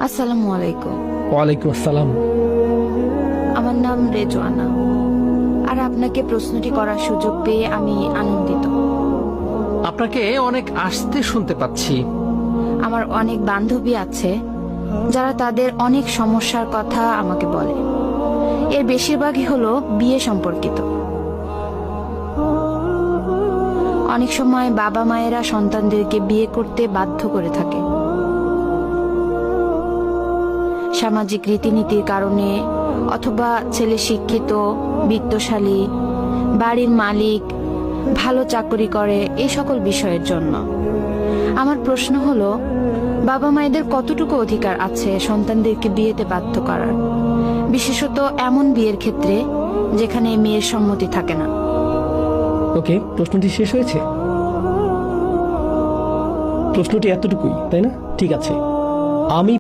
আসসালামু আলাইকুম। ওয়ালাইকুম আসসালাম। আমার নাম রেজওয়ানা, আর আপনাকে প্রশ্নটি করার সুযোগ পেয়ে আমি আনন্দিত। আপনাকে অনেক আস্তে শুনতে পাচ্ছি। আমার অনেক বান্ধবী আছে যারা তাদের অনেক সমস্যার কথা আমাকে বলে। এর বেশিরভাগই হলো বিয়ে সম্পর্কিত। অনেক সময় বাবা মায়েরা সন্তানদেরকে বিয়ে করতে বাধ্য করে থাকে। সামাজিক রীতিনীতির কারণে, অথবা ছেলে শিক্ষিত, বিত্তশালী, বাড়ির মালিক, ভালো চাকরি করে, এই সকল বিষয়ের জন্য। আমার প্রশ্ন হলো, বাবা মায়েদের কতটুকু অধিকার আছে সন্তানদেরকে বিয়েতে বাধ্য করার, বিশেষত এমন বিয়ের ক্ষেত্রে যেখানে মেয়ের সম্মতি থাকে না? ওকে, প্রশ্নটি শেষ হয়েছে? প্রশ্নটি এতটুকুই, তাই না? ঠিক আছে, আমি